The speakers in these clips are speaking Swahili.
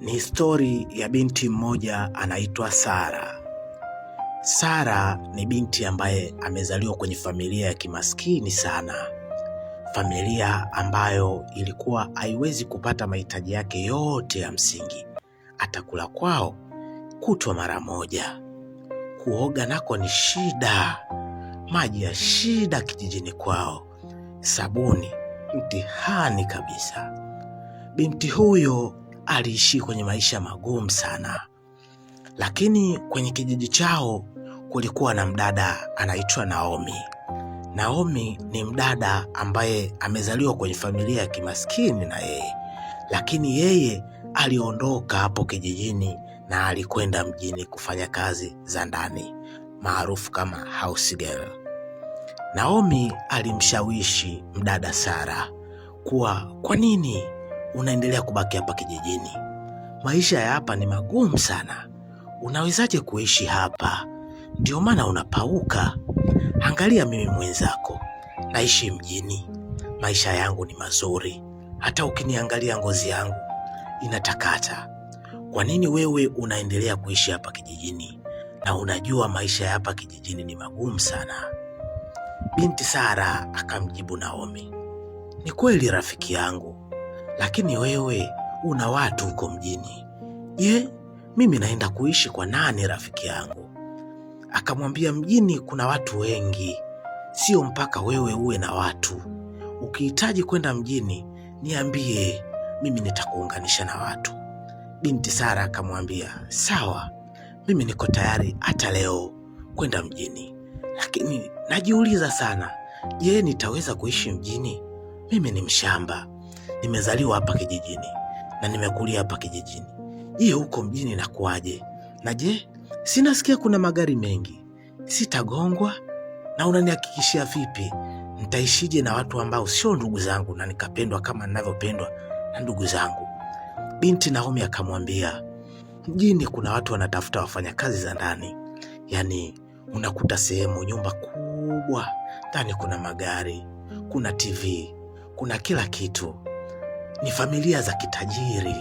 Ni stori ya binti mmoja anaitwa Sara. Sara ni binti ambaye amezaliwa kwenye familia ya kimaskini sana. Familia ambayo ilikuwa haiwezi kupata mahitaji yake yote ya msingi. Atakula kwao kutwa mara moja. Kuoga nako ni shida. Maji ya shida kijijini kwao. Sabuni mtihani kabisa. Binti huyo aliishi kwenye maisha magumu sana. Lakini kwenye kijiji chao kulikuwa na mdada anaitwa Naomi. Naomi ni mdada ambaye amezaliwa kwenye familia ya kimaskini na yeye. Lakini yeye aliondoka hapo kijijini na alikwenda mjini kufanya kazi za ndani, maarufu kama house girl. Naomi alimshawishi mdada Sara kuwa kwa nini unaendelea kubaki hapa kijijini? Maisha ya hapa ni magumu sana. Unawezaje kuishi hapa? Ndio maana unapauka. Angalia mimi mwenzako, naishi mjini. Maisha yangu ni mazuri. Hata ukiniangalia ngozi yangu inatakata. Kwa nini wewe unaendelea kuishi hapa kijijini? Na unajua maisha ya hapa kijijini ni magumu sana. Binti Sara akamjibu Naomi, ni kweli rafiki yangu, lakini wewe una watu huko mjini. Je, mimi naenda kuishi kwa nani rafiki yangu? Akamwambia, mjini kuna watu wengi, sio mpaka wewe uwe na watu. Ukihitaji kwenda mjini niambie, mimi nitakuunganisha na watu. Binti Sara akamwambia, sawa, mimi niko tayari hata leo kwenda mjini. Lakini najiuliza sana, je, nitaweza kuishi mjini? Mimi ni mshamba. Nimezaliwa hapa kijijini na nimekulia hapa kijijini. Je, huko mjini nakuaje? Na je, sinasikia kuna magari mengi, sitagongwa? Na unanihakikishia vipi nitaishije na watu ambao sio ndugu zangu na nikapendwa kama ninavyopendwa na ndugu zangu? Binti Naomi akamwambia, mjini kuna watu wanatafuta wafanyakazi za ndani. Yaani unakuta sehemu nyumba kubwa, ndani kuna magari, kuna TV, kuna kila kitu. Ni familia za kitajiri.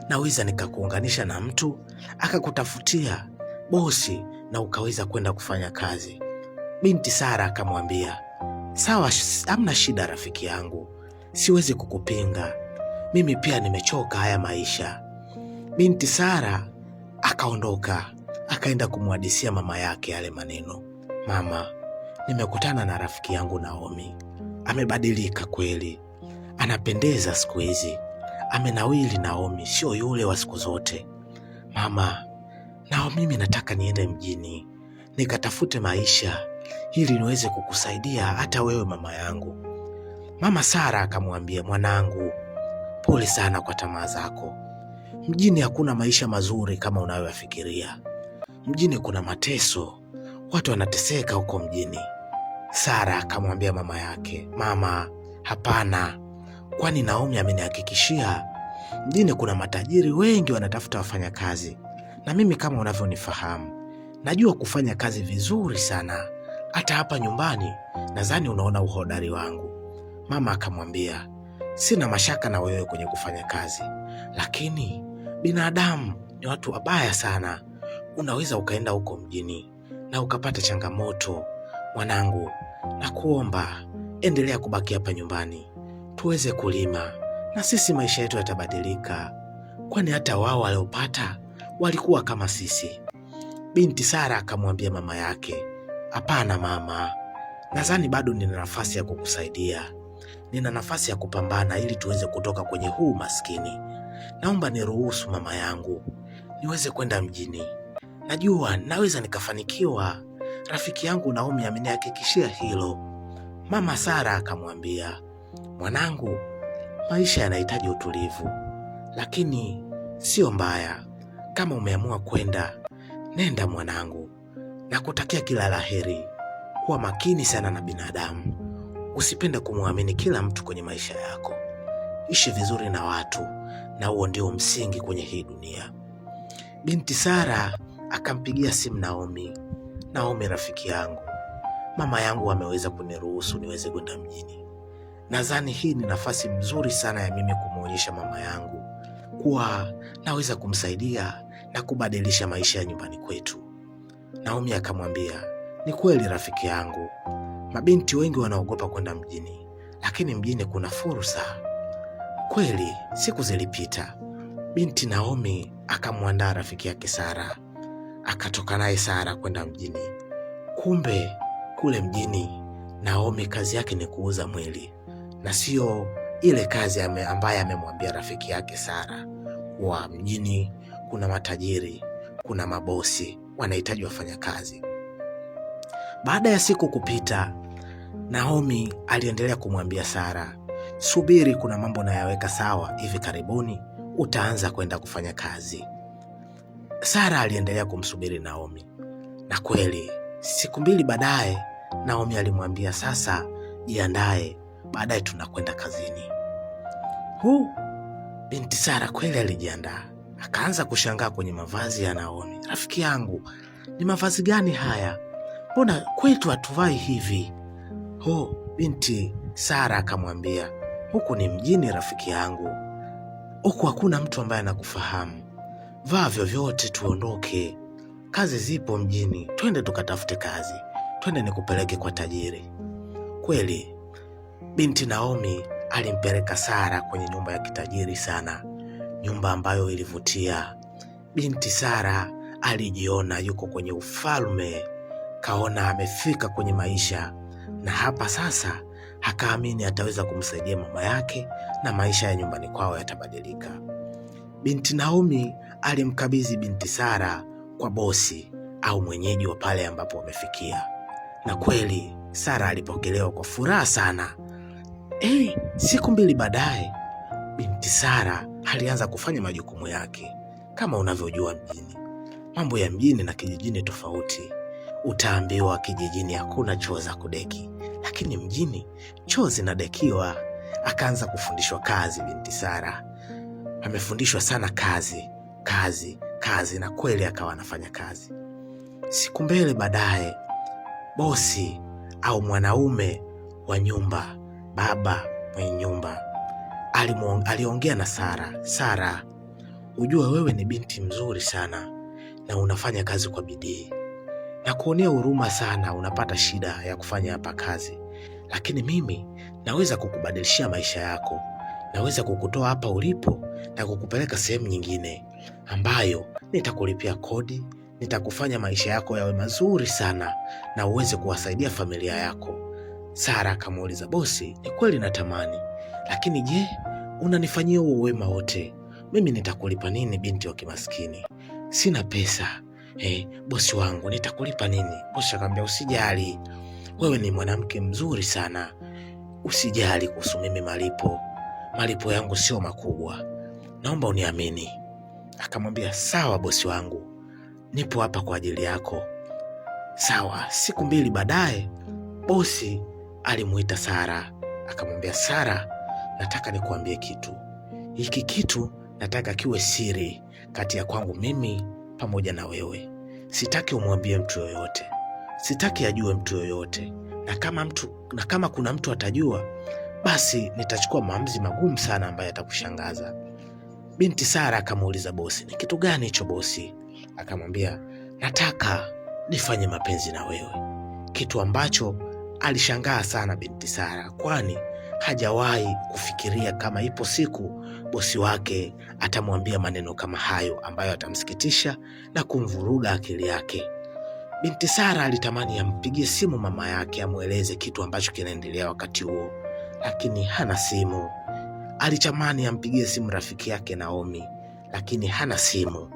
Naweza nikakuunganisha na mtu akakutafutia bosi na ukaweza kwenda kufanya kazi. Binti Sara akamwambia, sawa, hamna shida rafiki yangu, siwezi kukupinga. Mimi pia nimechoka haya maisha. Binti Sara akaondoka, akaenda kumhadisia mama yake yale maneno. Mama, nimekutana na rafiki yangu Naomi. Amebadilika kweli. Anapendeza siku hizi. Amenawili Naomi, sio yule wa siku zote. Mama, nao mimi nataka niende mjini nikatafute maisha ili niweze kukusaidia hata wewe mama yangu. Mama Sara akamwambia, mwanangu, pole sana kwa tamaa zako. Mjini hakuna maisha mazuri kama unayoyafikiria. Mjini kuna mateso. Watu wanateseka huko mjini. Sara akamwambia mama yake, mama, hapana. Kwani Naomi amenihakikishia mjini kuna matajiri wengi wanatafuta wafanyakazi. Na mimi kama unavyonifahamu, najua kufanya kazi vizuri sana. Hata hapa nyumbani nadhani unaona uhodari wangu. Mama akamwambia, sina mashaka na wewe kwenye kufanya kazi, lakini binadamu ni watu wabaya sana. Unaweza ukaenda huko mjini na ukapata changamoto. Mwanangu, nakuomba endelea kubaki hapa nyumbani, tuweze kulima na sisi maisha yetu yatabadilika, kwani hata wao waliopata walikuwa kama sisi. Binti Sara akamwambia mama yake, hapana mama, nadhani bado nina nafasi ya kukusaidia. Nina nafasi ya kupambana ili tuweze kutoka kwenye huu maskini. Naomba niruhusu mama yangu niweze kwenda mjini. Najua naweza nikafanikiwa. Rafiki yangu Naomi amenihakikishia hilo. Mama Sara akamwambia, mwanangu, maisha yanahitaji utulivu, lakini sio mbaya. Kama umeamua kwenda, nenda mwanangu. Nakutakia kila laheri. Kuwa makini sana na binadamu. Usipende kumwamini kila mtu kwenye maisha yako. Ishi vizuri na watu, na huo ndio msingi kwenye hii dunia. Binti Sara akampigia simu Naomi. Naomi rafiki yangu, mama yangu ameweza kuniruhusu niweze kwenda mjini. Nadhani hii ni nafasi nzuri sana ya mimi kumwonyesha mama yangu kuwa naweza kumsaidia na kubadilisha maisha ya nyumbani kwetu. Naomi akamwambia, ni kweli rafiki yangu, mabinti wengi wanaogopa kwenda mjini, lakini mjini kuna fursa. Kweli siku zilipita. Binti Naomi akamwandaa rafiki yake Sara, akatoka naye Sara kwenda mjini. Kumbe kule mjini Naomi kazi yake ni kuuza mwili, na sio ile kazi ambaye amemwambia rafiki yake Sara wa mjini kuna matajiri, kuna mabosi wanahitaji wafanyakazi. Baada ya siku kupita, Naomi aliendelea kumwambia Sara, subiri, kuna mambo nayaweka sawa, hivi karibuni utaanza kwenda kufanya kazi. Sara aliendelea kumsubiri Naomi, na kweli siku 2 baadaye Naomi alimwambia, sasa jiandae, baadaye tunakwenda kazini. Binti Sara kweli alijiandaa, akaanza kushangaa kwenye mavazi ya Naomi. Rafiki yangu, ni mavazi gani haya? Mbona kwetu hatuvai hivi? Binti Sara akamwambia, huku ni mjini rafiki yangu, huku hakuna mtu ambaye anakufahamu. Vaa vyovyote tuondoke, kazi zipo mjini, twende tukatafute kazi, twende nikupeleke kwa tajiri. Kweli binti Naomi alimpeleka Sara kwenye nyumba ya kitajiri sana, nyumba ambayo ilivutia. Binti Sara alijiona yuko kwenye ufalme, kaona amefika kwenye maisha, na hapa sasa akaamini ataweza kumsaidia mama yake na maisha ya nyumbani kwao yatabadilika. Binti Naomi alimkabidhi binti Sara kwa bosi au mwenyeji wa pale ambapo wamefikia, na kweli Sara alipokelewa kwa furaha sana. Siku 2 baadaye binti Sara alianza kufanya majukumu yake. Kama unavyojua mjini, mambo ya mjini na kijijini tofauti. Utaambiwa kijijini hakuna choo za kudeki, lakini mjini choo zinadekiwa. Akaanza kufundishwa kazi binti Sara. Amefundishwa sana kazi, na kweli akawa anafanya kazi. Siku 2 baadaye, bosi au mwanaume wa nyumba, baba mwenye nyumba, aliongea na Sara. Sara, ujue wewe ni binti mzuri sana na unafanya kazi kwa bidii, na kuonea huruma sana, unapata shida ya kufanya hapa kazi, lakini mimi naweza kukubadilishia maisha yako. Naweza kukutoa hapa ulipo na kukupeleka sehemu nyingine ambayo nitakulipia kodi, nitakufanya maisha yako yawe mazuri sana na uweze kuwasaidia familia yako. Sara akamuuliza, bosi, ni kweli natamani, lakini je, unanifanyia huo wema wote, mimi nitakulipa nini binti wa kimaskini? Sina pesa. Bosi wangu, nitakulipa nini? Bosi akamwambia, usijali, wewe ni mwanamke mzuri sana, usijali kuhusu mimi malipo yangu sio makubwa, naomba uniamini. Akamwambia, sawa bosi wangu, nipo hapa kwa ajili yako. Sawa. Siku 2 baadaye bosi alimuita Sara, akamwambia, Sara, nataka nikuambie kitu. Hiki kitu nataka kiwe siri kati ya kwangu mimi pamoja na wewe. Sitaki umwambie mtu yoyote, sitaki ajue mtu yoyote, na kama kuna mtu atajua, basi nitachukua maamuzi magumu sana ambayo atakushangaza. Binti Sara akamuuliza bosi, ni kitu gani hicho bosi? Akamwambia, nataka nifanye mapenzi na wewe. Kitu ambacho alishangaa sana binti Sara, kwani hajawahi kufikiria kama ipo siku bosi wake atamwambia maneno kama hayo ambayo atamsikitisha na kumvuruga akili yake. Binti Sara alitamani ampigie simu mama yake amueleze kitu ambacho kinaendelea wakati huo, lakini hana simu. Alitamani ampigie simu rafiki yake Naomi, lakini hana simu.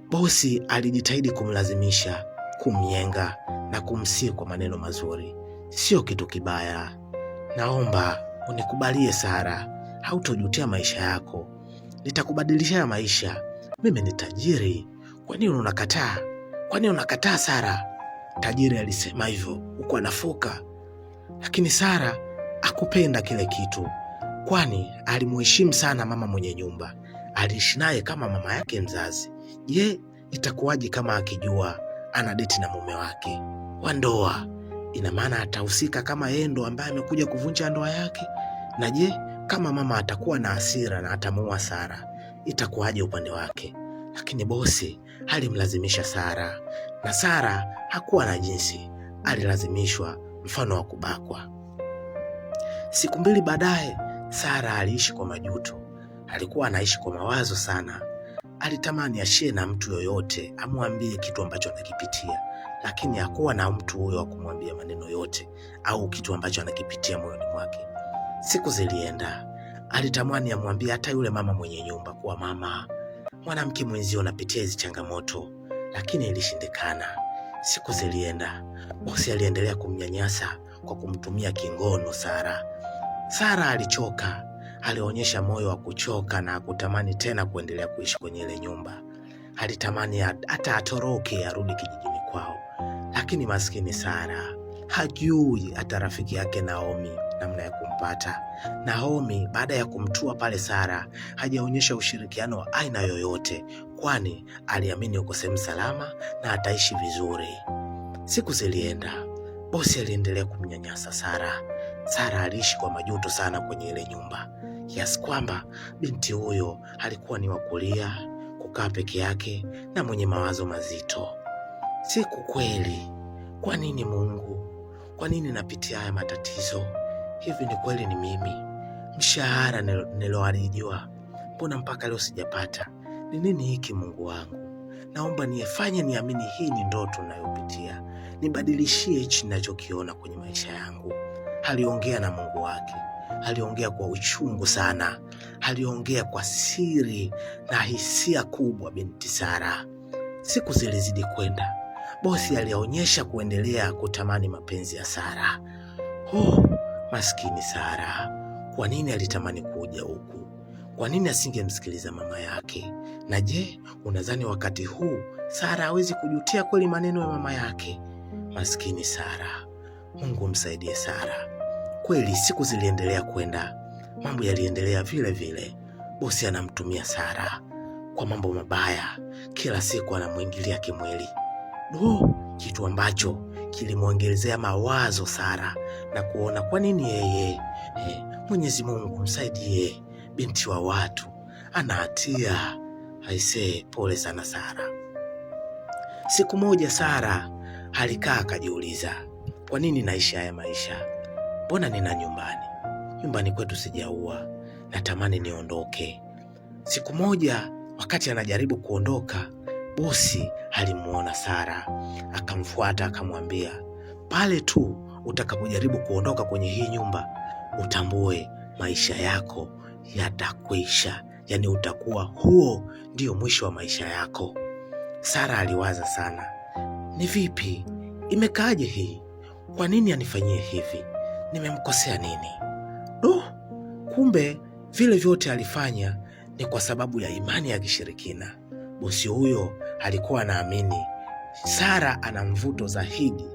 Bosi alijitahidi kumlazimisha, kumyenga na kumsihi kwa maneno mazuri, sio kitu kibaya, naomba unikubalie Sara, hautojutia maisha yako, nitakubadilishia maisha, mimi ni tajiri. Kwa nini unakataa? Kwa nini unakataa Sara? Tajiri alisema hivyo huko anafoka, lakini Sara hakupenda kile kitu, kwani alimuheshimu sana mama mwenye nyumba, aliishi naye kama mama yake mzazi. Je, itakuwaje kama akijua anadeti na mume wake wa ndoa? Ina maana atahusika kama yeye ndo ambaye amekuja kuvunja ndoa yake? Na je, kama mama atakuwa na hasira na atamuua Sara, itakuwaje upande wake. Lakini bosi alimlazimisha Sara, na Sara hakuwa na jinsi, alilazimishwa, mfano wa kubakwa. Siku 2 baadaye, Sara aliishi kwa majuto. Alikuwa anaishi kwa mawazo sana. Alitamani ashie na mtu yoyote, amwambie kitu ambacho anakipitia, lakini hakuwa na mtu huyo wa kumwambia maneno yote au kitu ambacho anakipitia moyoni mwake. Siku zilienda, alitamani amwambie hata yule mama mwenye nyumba kuwa, mama, mwanamke mwenzio anapitia hizi changamoto, lakini ilishindikana. Siku zilienda, bosi aliendelea kumnyanyasa kwa kumtumia kingono Sara. Sara alichoka, alionyesha moyo wa kuchoka na kutamani tena kuendelea kuishi kwenye ile nyumba. Alitamani hata atoroke arudi kijijini kwao, lakini maskini Sara hajui hata rafiki yake Naomi namna ya kumpata. Naomi baada ya kumtua pale Sara hajaonyesha ushirikiano wa aina yoyote, kwani aliamini yuko sehemu salama na ataishi vizuri. Siku zilienda, bosi aliendelea kumnyanyasa Sara. Sara aliishi kwa majuto sana kwenye ile nyumba, kiasi kwamba binti huyo alikuwa ni wa kulia, kukaa peke yake na mwenye mawazo mazito. Siku kweli, kwa nini Mungu? Kwa nini napitia haya matatizo? Hivi ni kweli ni mimi? Mshahara niloahidiwa, mbona mpaka leo sijapata? Ni nini hiki Mungu wangu? Naomba nifanye niamini hii ni ndoto ninayopitia. Nibadilishie hichi ninachokiona kwenye maisha yangu. Aliongea na Mungu wake. Aliongea kwa uchungu sana. Aliongea kwa siri na hisia kubwa binti Sara. Siku zilizidi kwenda. Bosi alionyesha kuendelea kutamani mapenzi ya Sara. Maskini Sara. Kwa nini alitamani kuja huku? Kwa nini asingemsikiliza mama yake? Na je, unadhani wakati huu Sara hawezi kujutia kweli maneno ya mama yake? Maskini Sara. Mungu msaidie Sara. Kweli siku ziliendelea kwenda. Mambo yaliendelea vile vile. Bosi anamtumia Sara kwa mambo mabaya. Kila siku anamuingilia kimwili. Kitu ambacho kilimwongezea mawazo Sara na kuona kwa nini yeye. Mwenyezi Mungu msaidie, binti wa watu ana hatia. Aisee, pole sana Sara. Siku moja Sara alikaa akajiuliza, kwa nini naishi haya maisha? Mbona nina nyumbani kwetu sijaua, natamani niondoke. Siku moja wakati anajaribu kuondoka, bosi alimuona Sara, akamfuata akamwambia, pale tu utakapojaribu kuondoka kwenye hii nyumba, utambue maisha yako yatakwisha. Yani utakuwa huo ndio mwisho wa maisha yako. Sara aliwaza sana, ni vipi? Imekaaje hii? Kwa nini anifanyie hivi? Nimemkosea nini? Kumbe vile vyote alifanya ni kwa sababu ya imani ya kishirikina. Bosi huyo alikuwa anaamini Sara ana mvuto zaidi,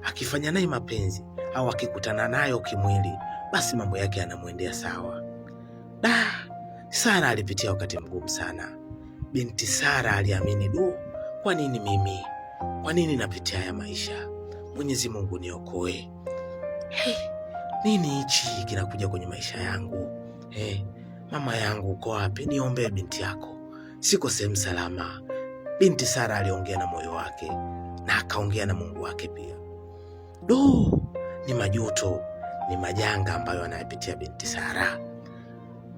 akifanya naye mapenzi au akikutana nayo kimwili, basi mambo yake yanamwendea sawa. Sara alipitia wakati mgumu sana. Binti Sara aliamini, kwa nini mimi? Kwa nini napitia haya maisha? Mwenyezi Mungu niokoe. Nini hichi kinakuja kwenye maisha yangu? Mama yangu uko wapi? Niombee binti yako. Siko sehemu salama. Binti Sara aliongea na moyo wake na akaongea na Mungu wake pia. Ni majuto, ni majanga ambayo anayapitia binti Sara.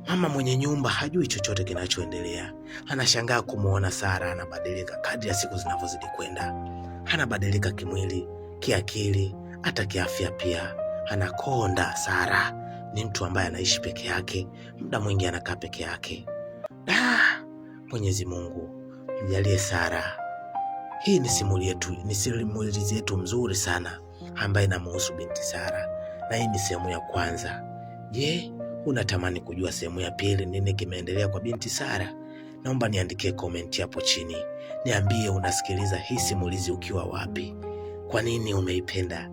Mama mwenye nyumba hajui chochote kinachoendelea. Anashangaa kumuona Sara anabadilika kadri ya siku zinavyozidi kwenda. Anabadilika kimwili, kiakili, hata kiafya pia. Anakonda. Sara ni mtu ambaye anaishi peke yake, muda mwingi anakaa peke yake. Mwenyezi Mungu mjalie Sara. Hii ni simulizi yetu mzuri sana ambaye inamuhusu binti Sara, na hii ni sehemu ya kwanza. Je, unatamani kujua sehemu ya pili, nini kimeendelea kwa binti Sara? Naomba niandikie comment hapo chini. Niambie unasikiliza hii simulizi ukiwa wapi? Kwa nini umeipenda?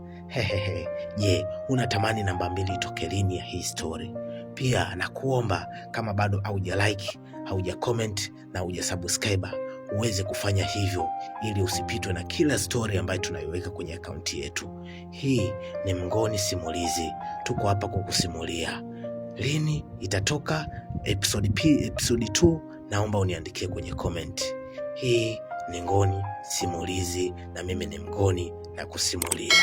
Je, unatamani namba 2 itoke lini ya hii story? Pia nakuomba kama bado hauja like, hauja comment na hauja subscribe, uweze kufanya hivyo ili usipitwe na kila story ambayo tunaiweka kwenye akaunti yetu. Hii ni Mngoni Simulizi. Tuko hapa kukusimulia. Lini itatoka episode 2 naomba uniandikie kwenye comment. Hii ni Ngoni Simulizi na mimi ni Mngoni na kusimulia.